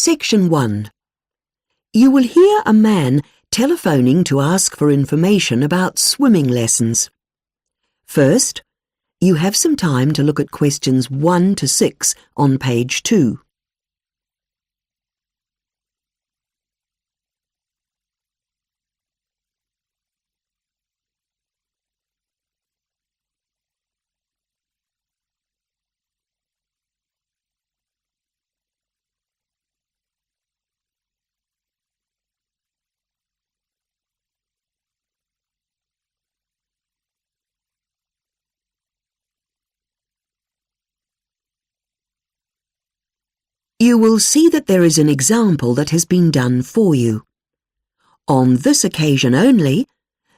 Section 1. You will hear a man telephoning to ask for information about swimming lessons. First, you have some time to look at questions 1 to 6 on page 2. You will see that there is an example that has been done for you. On this occasion only,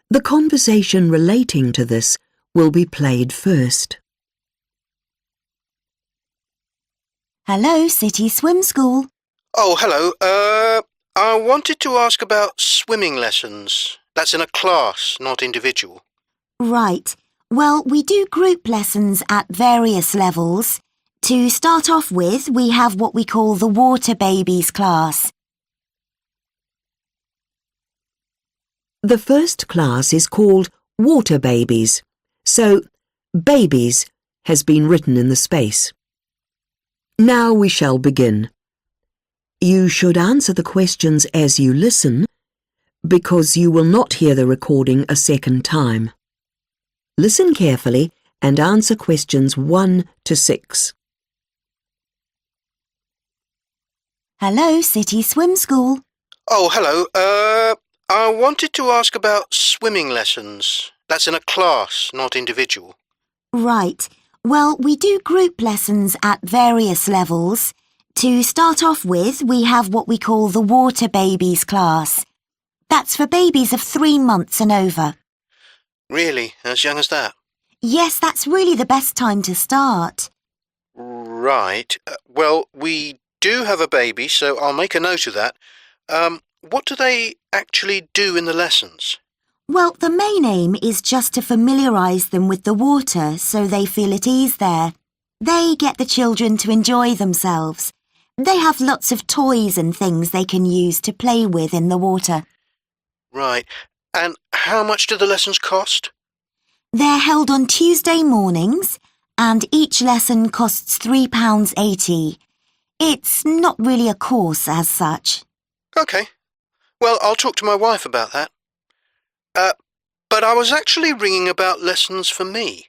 the conversation relating to this will be played first. Hello, City Swim School. Oh, hello. I wanted to ask about swimming lessons. That's in a class, not individual. Right. Well, we do group lessons at various levels. To start off with, we have what we call the Water Babies class. The first class is called Water Babies, so babies has been written in the space. Now we shall begin. You should answer the questions as you listen, because you will not hear the recording a second time. Listen carefully and answer questions 1 to 6. Hello, City Swim School. Oh, hello. I wanted to ask about swimming lessons. That's in a class, not individual. Right. Well, we do group lessons at various levels. To start off with, we have what we call the Water Babies class. That's for babies of 3 months and over. Really? As young as that? Yes, that's really the best time to start. Right. Well, we do have a baby, so I'll make a note of that. What do they actually do in the lessons? Well, the main aim is just to familiarise them with the water so they feel at ease there. They get the children to enjoy themselves. They have lots of toys and things they can use to play with in the water. Right. And how much do the lessons cost? They're held on Tuesday mornings, and each lesson costs £3.80. It's not really a course as such. OK. Well, I'll talk to my wife about that. But I was actually ringing about lessons for me.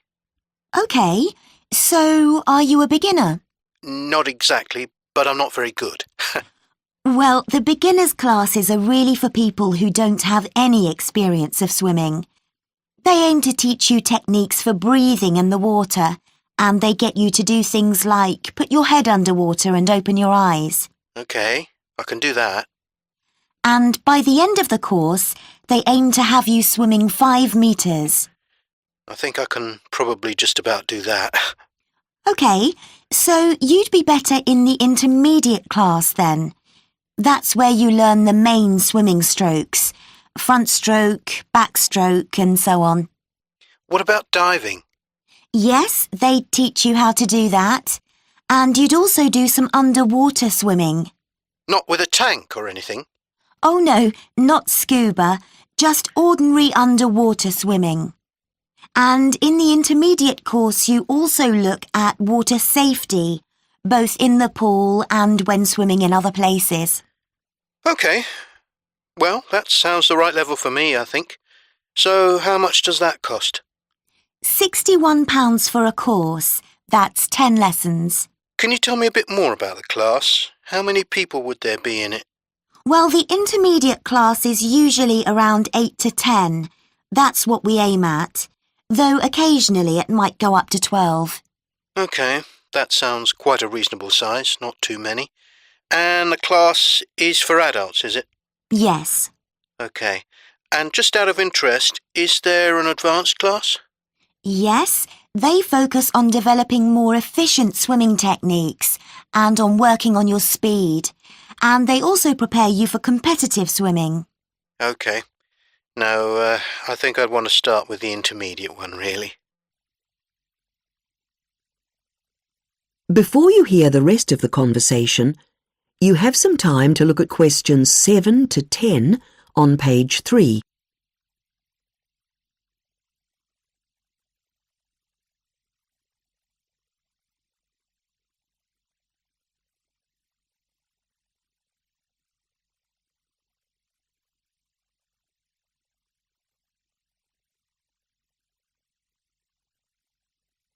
OK, so are you a beginner? Not exactly, but I'm not very good. Well, the beginners' classes are really for people who don't have any experience of swimming. They aim to teach you techniques for breathing in the water, and they get you to do things like put your head underwater and open your eyes. OK, I can do that. And by the end of the course, they aim to have you swimming 5 metres. I think I can probably just about do that. OK, so you'd be better in the intermediate class then. That's where you learn the main swimming strokes, front stroke, backstroke and so on. What about diving? Yes, they'd teach you how to do that. And you'd also do some underwater swimming. Not with a tank or anything? Oh no, not scuba, just ordinary underwater swimming. And in the intermediate course you also look at water safety, both in the pool and when swimming in other places. OK. Well, that sounds the right level for me, I think. So how much does that cost? £61 for a course. That's 10 lessons. Can you tell me a bit more about the class? How many people would there be in it? Well, the intermediate class is usually around 8 to 10. That's what we aim at, though occasionally it might go up to 12. OK, that sounds quite a reasonable size, not too many. And the class is for adults, is it? Yes. OK. And just out of interest, is there an advanced class? Yes, they focus on developing more efficient swimming techniques and on working on your speed. And they also prepare you for competitive swimming. OK. No, I think I'd want to start with the intermediate one, really. Before you hear the rest of the conversation, You have some time to look at questions 7 to 10 on page 3.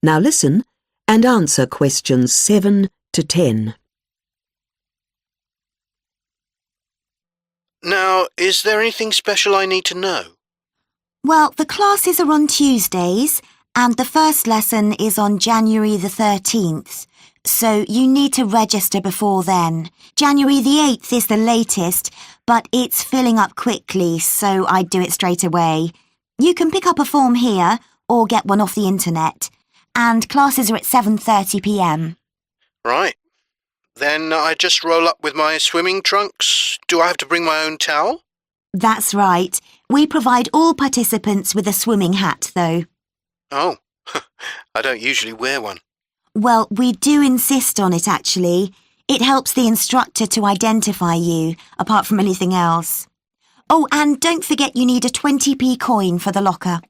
Now listen and answer questions 7 to 10. Now, is there anything special I need to know? Well, the classes are on Tuesdays and the first lesson is on January the 13th. So you need to register before then. January the 8th is the latest, but it's filling up quickly, so I'd do it straight away. You can pick up a form here or get one off the internet. And classes are at 7:30 p.m. Right. Then I just roll up with my swimming trunks. Do I have to bring my own towel? That's right. We provide all participants with a swimming hat, though. Oh, I don't usually wear one. Well, we do insist on it, actually. It helps the instructor to identify you, apart from anything else. Oh, and don't forget you need a 20p coin for the locker.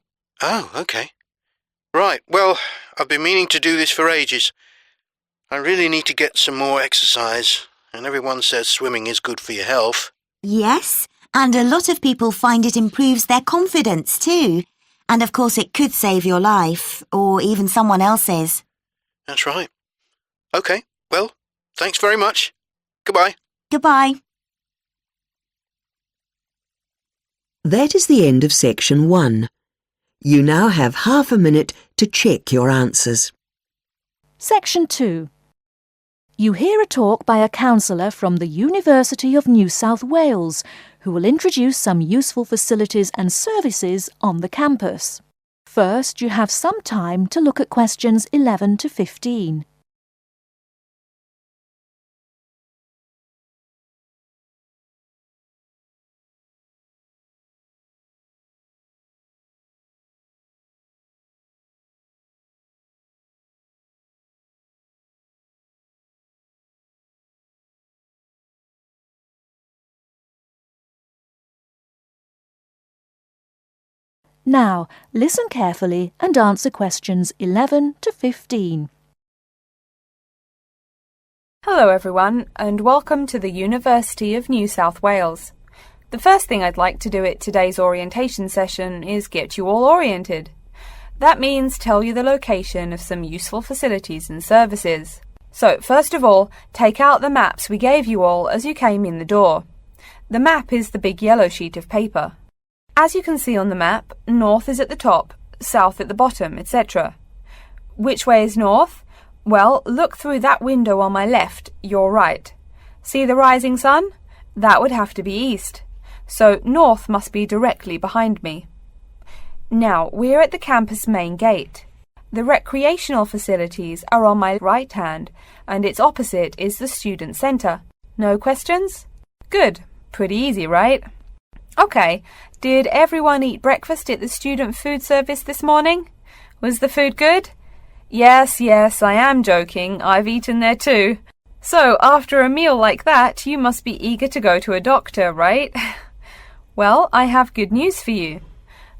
Oh, okay. Right, well, I've been meaning to do this for ages. I really need to get some more exercise, and everyone says swimming is good for your health. Yes, and a lot of people find it improves their confidence too. And of course it could save your life, or even someone else's. That's right. Okay, well, thanks very much. Goodbye. Goodbye. That is the end of section 1. You now have half a minute to check your answers. Section 2. You hear a talk by a counsellor from the University of New South Wales who will introduce some useful facilities and services on the campus. First, you have some time to look at questions 11 to 15. Now, listen carefully and answer questions 11 to 15. Hello everyone, and welcome to the University of New South Wales. The first thing I'd like to do at today's orientation session is get you all oriented. That means tell you the location of some useful facilities and services. So, first of all, take out the maps we gave you all as you came in the door. The map is the big yellow sheet of paper. As you can see on the map, north is at the top, south at the bottom, etc. Which way is north? Well, look through that window on my left, your right. See the rising sun? That would have to be east. So north must be directly behind me. Now, we're at the campus main gate. The recreational facilities are on my right hand, and its opposite is the student centre. No questions? Good. Pretty easy, right? Okay, did everyone eat breakfast at the student food service this morning? Was the food good? Yes, I am joking. I've eaten there too. So, after a meal like that, you must be eager to go to a doctor, right? Well, I have good news for you.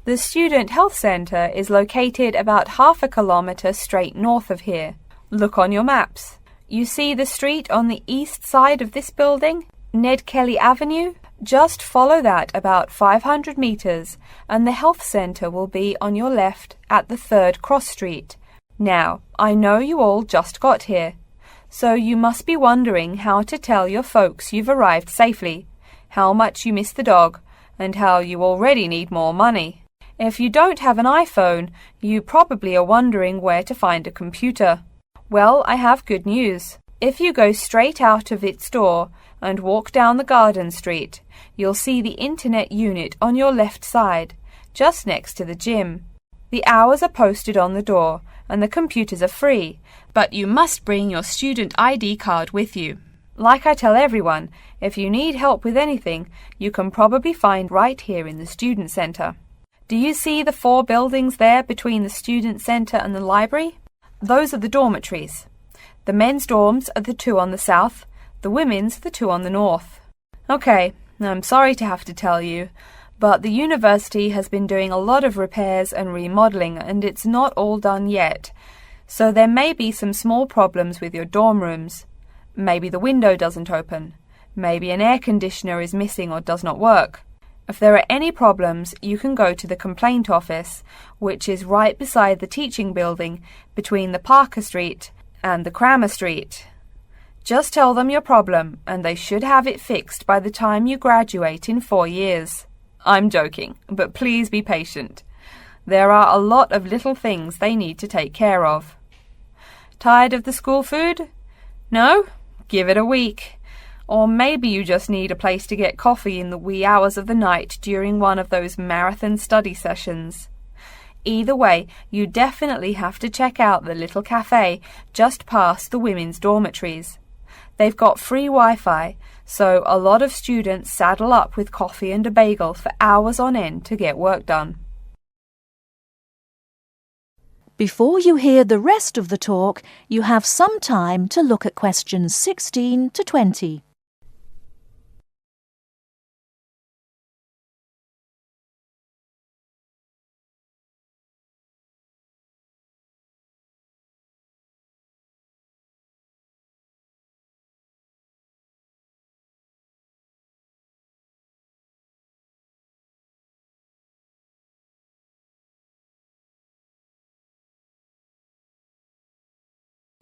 The Student Health Centre is located about half a kilometre straight north of here. Look on your maps. You see the street on the east side of this building? Ned Kelly Avenue? Just follow that about 500 metres and the health centre will be on your left at the 3rd cross street. Now, I know you all just got here, so you must be wondering how to tell your folks you've arrived safely, how much you miss the dog, and how you already need more money. If you don't have an iPhone, you probably are wondering where to find a computer. Well, I have good news. If you go straight out of its door and walk down the garden street, you'll see the internet unit on your left side, just next to the gym. The hours are posted on the door and the computers are free, but you must bring your student ID card with you. Like I tell everyone, if you need help with anything, you can probably find right here in the student centre. Do you see the 4 buildings there between the student centre and the library? Those are the dormitories. The men's dorms are the 2 on the south, The women's the two on the north. Okay, I'm sorry to have to tell you, but the university has been doing a lot of repairs and remodelling, and it's not all done yet. So there may be some small problems with your dorm rooms. Maybe the window doesn't open. Maybe an air conditioner is missing or does not work. If there are any problems, you can go to the complaint office, which is right beside the teaching building between the Parker Street and the Cramer Street. Just tell them your problem, and they should have it fixed by the time you graduate in 4 years. I'm joking, but please be patient. There are a lot of little things they need to take care of. Tired of the school food? No? Give it a week. Or maybe you just need a place to get coffee in the wee hours of the night during one of those marathon study sessions. Either way, you definitely have to check out the little cafe just past the women's dormitories. They've got free Wi-Fi, so a lot of students saddle up with coffee and a bagel for hours on end to get work done. Before you hear the rest of the talk, you have some time to look at questions 16 to 20.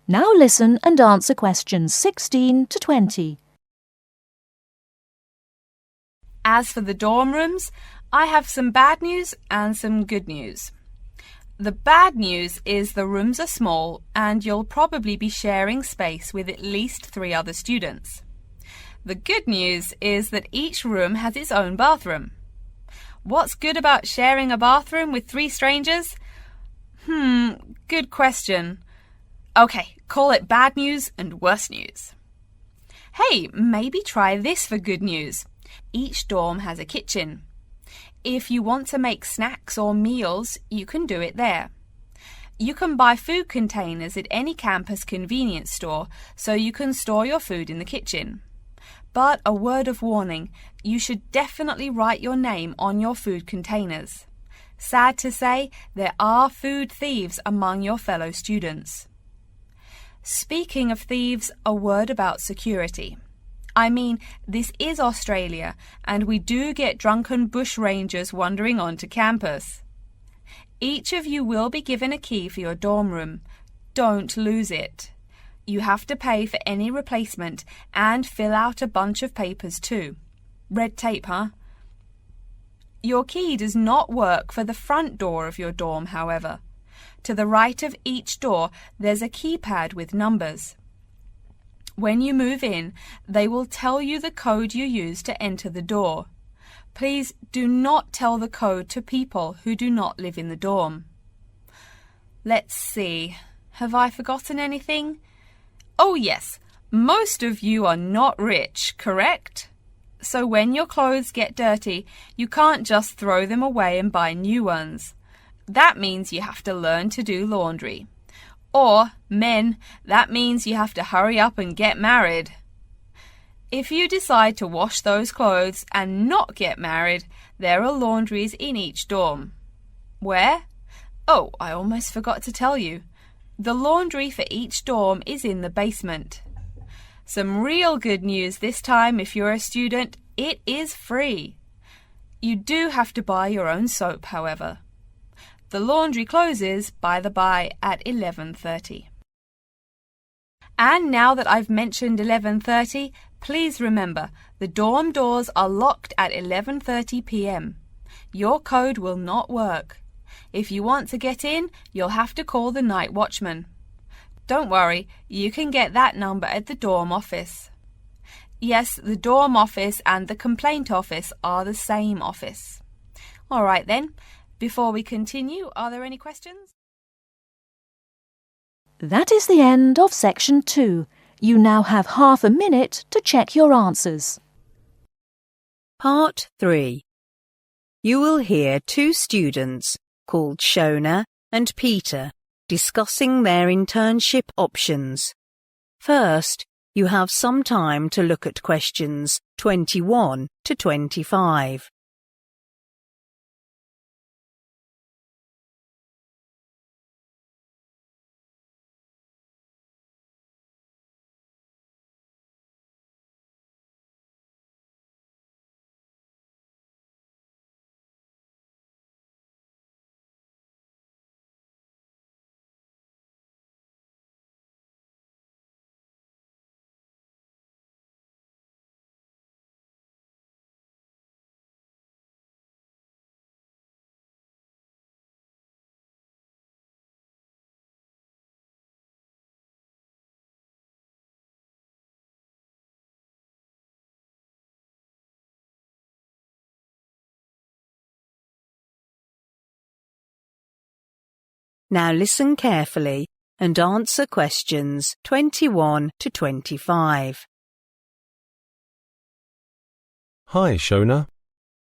Now listen and answer questions 16 to 20. As for the dorm rooms, I have some bad news and some good news. The bad news is the rooms are small and you'll probably be sharing space with at least 3 other students. The good news is that each room has its own bathroom. What's good about sharing a bathroom with 3 strangers? Good question. Okay, call it bad news and worse news. Hey, maybe try this for good news. Each dorm has a kitchen. If you want to make snacks or meals, you can do it there. You can buy food containers at any campus convenience store, so you can store your food in the kitchen. But a word of warning, you should definitely write your name on your food containers. Sad to say, there are food thieves among your fellow students. Speaking of thieves, a word about security. I mean, this is Australia, and we do get drunken bush rangers wandering onto campus. Each of you will be given a key for your dorm room. Don't lose it. You have to pay for any replacement and fill out a bunch of papers too. Red tape, huh? Your key does not work for the front door of your dorm, however. To the right of each door, there's a keypad with numbers. When you move in, they will tell you the code you use to enter the door. Please do not tell the code to people who do not live in the dorm. Let's see. Have I forgotten anything? Oh yes, most of you are not rich, correct? So when your clothes get dirty, you can't just throw them away and buy new ones. That means you have to learn to do laundry. Or, men, that means you have to hurry up and get married. If you decide to wash those clothes and not get married, there are laundries in each dorm. Where? Oh, I almost forgot to tell you. The laundry for each dorm is in the basement. Some real good news this time if you're a student, it is free. You do have to buy your own soap, however. The laundry closes, by the by, at 11:30. And now that I've mentioned 11:30, please remember, the dorm doors are locked at 11:30 p.m. Your code will not work. If you want to get in, you'll have to call the night watchman. Don't worry, you can get that number at the dorm office. Yes, the dorm office and the complaint office are the same office. All right then. Before we continue, are there any questions? That is the end of section 2. You now have half a minute to check your answers. Part 3. You will hear 2 students called Shona and Peter discussing their internship options. First, You have some time to look at questions 21 to 25. Now listen carefully and answer questions 21 to 25. Hi, Shona.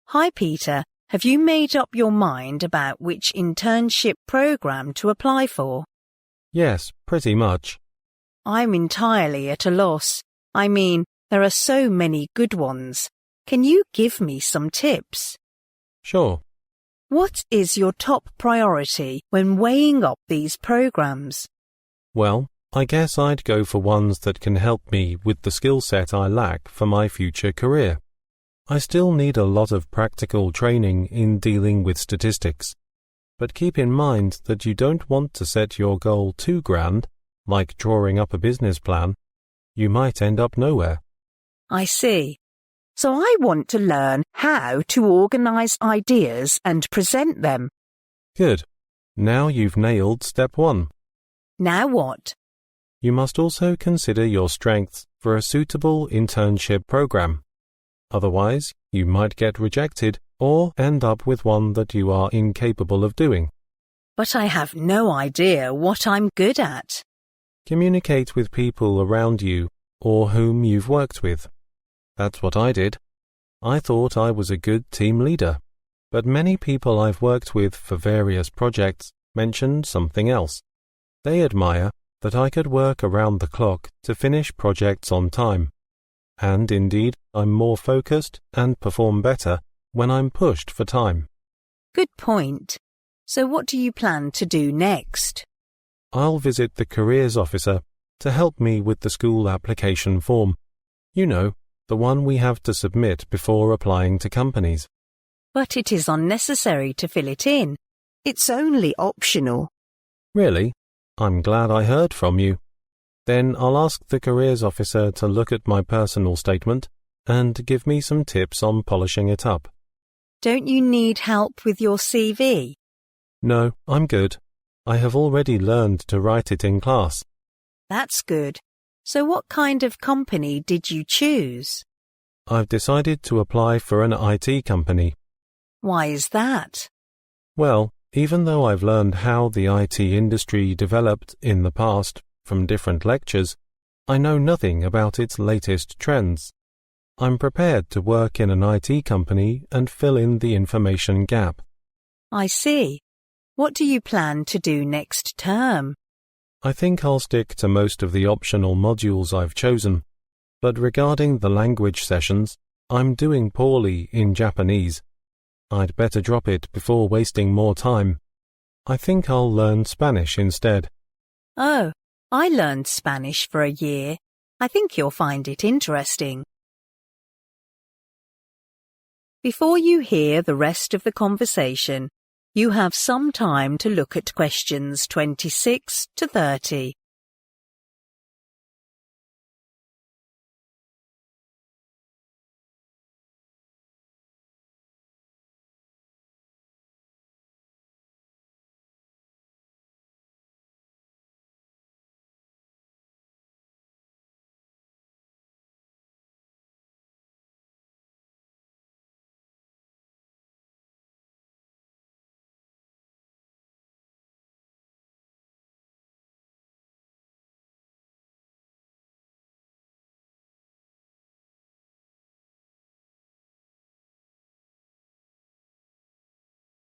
Hi, Peter. Have you made up your mind about which internship program to apply for? Yes, pretty much. I'm entirely at a loss. I mean, there are so many good ones. Can you give me some tips? Sure. What is your top priority when weighing up these programs? Well, I guess I'd go for ones that can help me with the skill set I lack for my future career. I still need a lot of practical training in dealing with statistics. But keep in mind that you don't want to set your goal too grand, like drawing up a business plan. You might end up nowhere. I see. So I want to learn how to organize ideas and present them. Good. Now you've nailed step 1. Now what? You must also consider your strengths for a suitable internship program. Otherwise, you might get rejected or end up with one that you are incapable of doing. But I have no idea what I'm good at. Communicate with people around you or whom you've worked with. That's what I did. I thought I was a good team leader, but many people I've worked with for various projects mentioned something else. They admire that I could work around the clock to finish projects on time. And indeed, I'm more focused and perform better when I'm pushed for time. Good point. So what do you plan to do next? I'll visit the careers officer to help me with the school application form. You know, the one we have to submit before applying to companies. But it is unnecessary to fill it in. It's only optional. Really? I'm glad I heard from you. Then I'll ask the careers officer to look at my personal statement and give me some tips on polishing it up. Don't you need help with your CV? No, I'm good. I have already learned to write it in class. That's good. So what kind of company did you choose? I've decided to apply for an IT company. Why is that? Well, even though I've learned how the IT industry developed in the past from different lectures, I know nothing about its latest trends. I'm prepared to work in an IT company and fill in the information gap. I see. What do you plan to do next term? I think I'll stick to most of the optional modules I've chosen, but regarding the language sessions, I'm doing poorly in Japanese. I'd better drop it before wasting more time. I think I'll learn Spanish instead. Oh, I learned Spanish for a year. I think you'll find it interesting. Before you hear the rest of the conversation, you have some time to look at questions 26 to 30.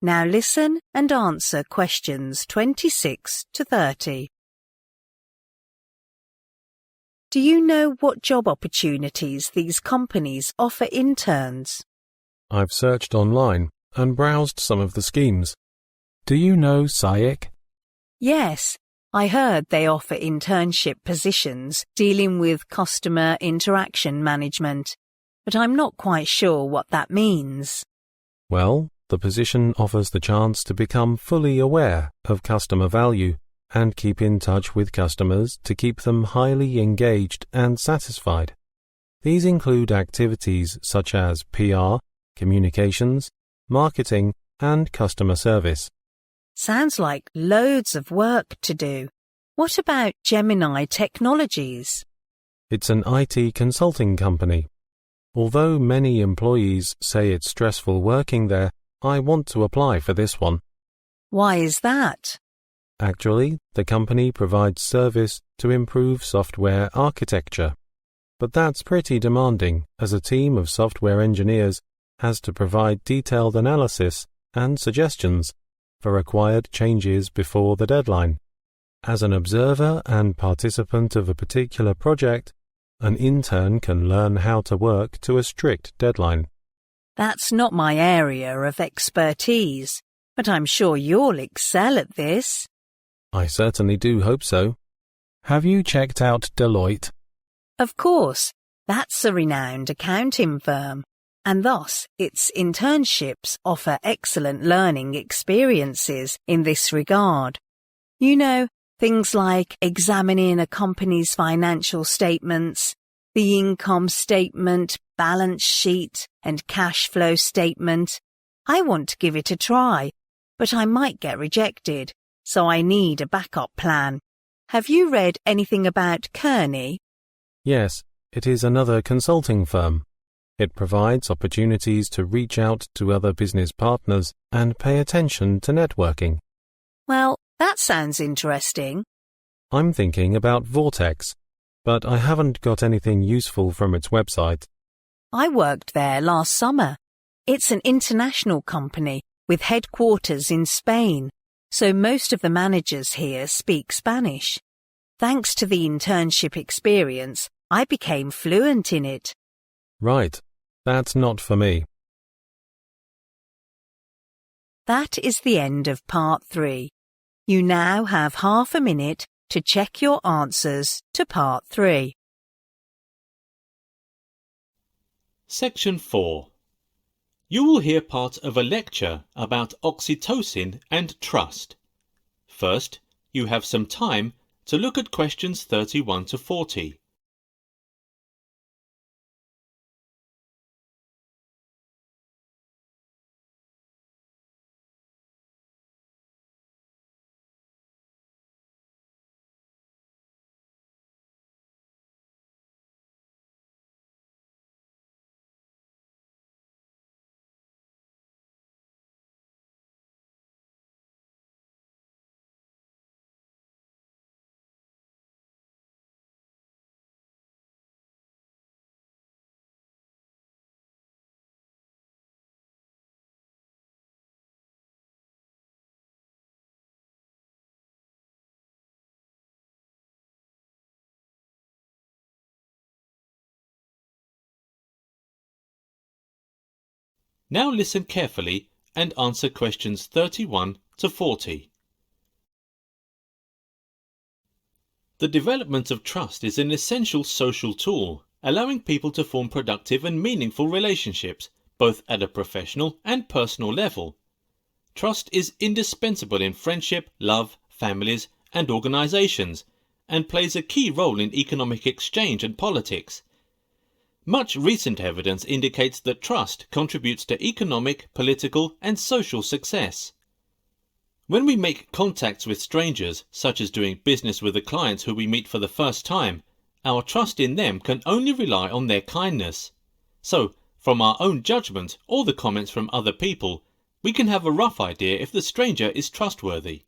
Now listen and answer questions 26 to 30. Do you know what job opportunities these companies offer interns? I've searched online and browsed some of the schemes. Do you know SCIC? Yes, I heard they offer internship positions dealing with customer interaction management, but I'm not quite sure what that means. Well, the position offers the chance to become fully aware of customer value and keep in touch with customers to keep them highly engaged and satisfied. These include activities such as PR, communications, marketing, and customer service. Sounds like loads of work to do. What about Gemini Technologies? It's an IT consulting company. Although many employees say it's stressful working there, I want to apply for this one. Why is that? Actually, the company provides service to improve software architecture. But that's pretty demanding, as a team of software engineers has to provide detailed analysis and suggestions for required changes before the deadline. As an observer and participant of a particular project, an intern can learn how to work to a strict deadline. That's not my area of expertise, but I'm sure you'll excel at this. I certainly do hope so. Have you checked out Deloitte? Of course, that's a renowned accounting firm, and thus its internships offer excellent learning experiences in this regard. You know, things like examining a company's financial statements, the income statement, balance sheet, and cash flow statement. I want to give it a try, but I might get rejected, so I need a backup plan. Have you read anything about Kearney? Yes, it is another consulting firm. It provides opportunities to reach out to other business partners and pay attention to networking. Well, that sounds interesting. I'm thinking about Vortex, but I haven't got anything useful from its website. I worked there last summer. It's an international company with headquarters in Spain, so most of the managers here speak Spanish. Thanks to the internship experience, I became fluent in it. Right, that's not for me. That is the end of part 3. You now have half a minute to check your answers to part 3. Section 4. You will hear part of a lecture about oxytocin and trust. First, you have some time to look at questions 31 to 40. Now listen carefully and answer questions 31 to 40. The development of trust is an essential social tool, allowing people to form productive and meaningful relationships, both at a professional and personal level. Trust is indispensable in friendship, love, families, and organizations, and plays a key role in economic exchange and politics. Much recent evidence indicates that trust contributes to economic, political, and social success. When we make contacts with strangers, such as doing business with the clients who we meet for the first time, our trust in them can only rely on their kindness. So, from our own judgment or the comments from other people, we can have a rough idea if the stranger is trustworthy.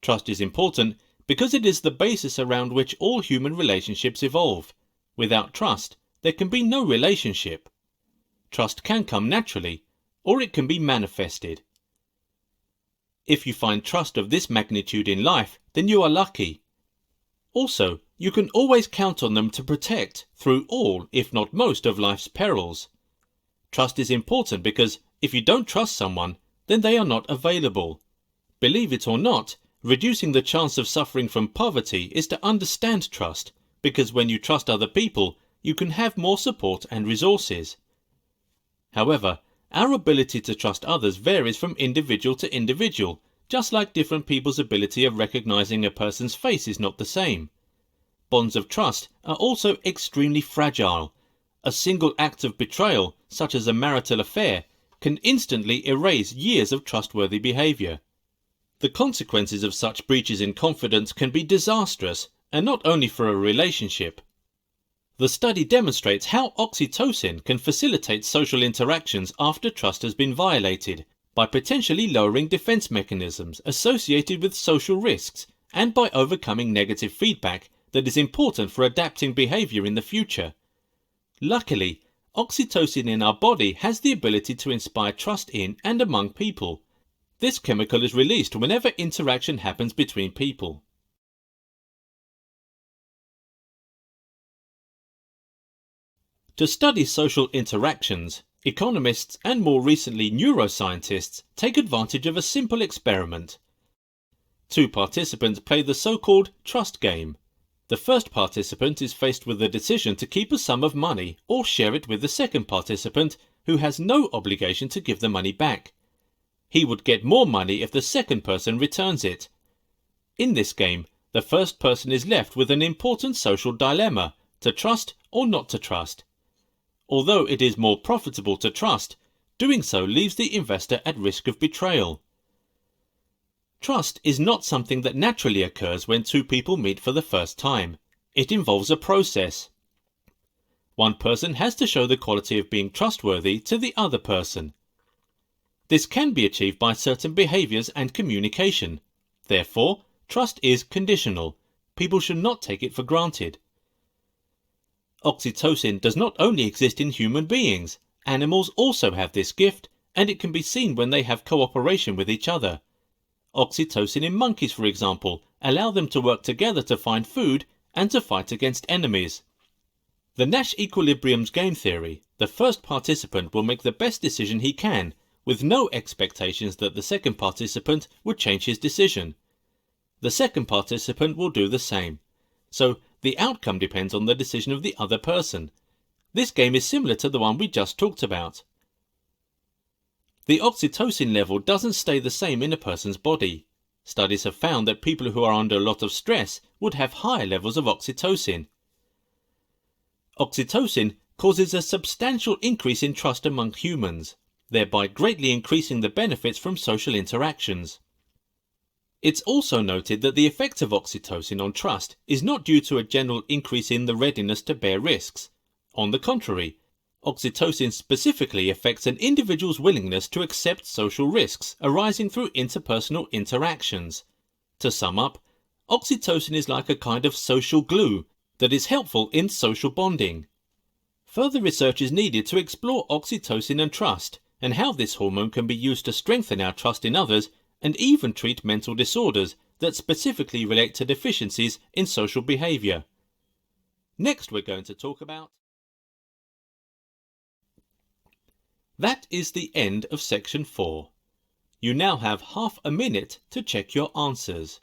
Trust is important because it is the basis around which all human relationships evolve. Without trust, there can be no relationship. Trust can come naturally, or it can be manifested. If you find trust of this magnitude in life, then you are lucky. Also, You can always count on them to protect through all, if not most, of life's perils. Trust is important because if you don't trust someone, then they are not available. Believe it or not, reducing the chance of suffering from poverty is to understand trust, because when you trust other people, you can have more support and resources. However, our ability to trust others varies from individual to individual, just like different people's ability of recognizing a person's face is not the same. Bonds of trust are also extremely fragile. A single act of betrayal, such as a marital affair, can instantly erase years of trustworthy behavior. The consequences of such breaches in confidence can be disastrous, and not only for a relationship. The study demonstrates how oxytocin can facilitate social interactions after trust has been violated, by potentially lowering defense mechanisms associated with social risks and by overcoming negative feedback that is important for adapting behavior in the future. Luckily, oxytocin in our body has the ability to inspire trust in and among people. This chemical is released whenever interaction happens between people. To study social interactions, economists and more recently neuroscientists take advantage of a simple experiment. Two participants play the so-called trust game. The first participant is faced with the decision to keep a sum of money or share it with the second participant, who has no obligation to give the money back. He would get more money if the second person returns it. In this game, the first person is left with an important social dilemma: to trust or not to trust. Although it is more profitable to trust, doing so leaves the investor at risk of betrayal. Trust is not something that naturally occurs when two people meet for the first time. It involves a process. One person has to show the quality of being trustworthy to the other person. This can be achieved by certain behaviors and communication. Therefore, trust is conditional. People should not take it for granted. Oxytocin does not only exist in human beings. Animals also have this gift, and it can be seen when they have cooperation with each other. Oxytocin in monkeys, for example, allow them to work together to find food and to fight against enemies. The Nash equilibrium's game theory: the first participant will make the best decision he can, with no expectations that the second participant would change his decision. The second participant will do the same. So, the outcome depends on the decision of the other person. This game is similar to the one we just talked about. The oxytocin level doesn't stay the same in a person's body. Studies have found that people who are under a lot of stress would have higher levels of oxytocin. Oxytocin causes a substantial increase in trust among humans, thereby greatly increasing the benefits from social interactions. It's also noted that the effect of oxytocin on trust is not due to a general increase in the readiness to bear risks. On the contrary, oxytocin specifically affects an individual's willingness to accept social risks arising through interpersonal interactions. To sum up, oxytocin is like a kind of social glue that is helpful in social bonding. Further research is needed to explore oxytocin and trust, and how this hormone can be used to strengthen our trust in others and even treat mental disorders that specifically relate to deficiencies in social behavior. Next, we're going to talk about... That is the end of section 4. You now have half a minute to check your answers.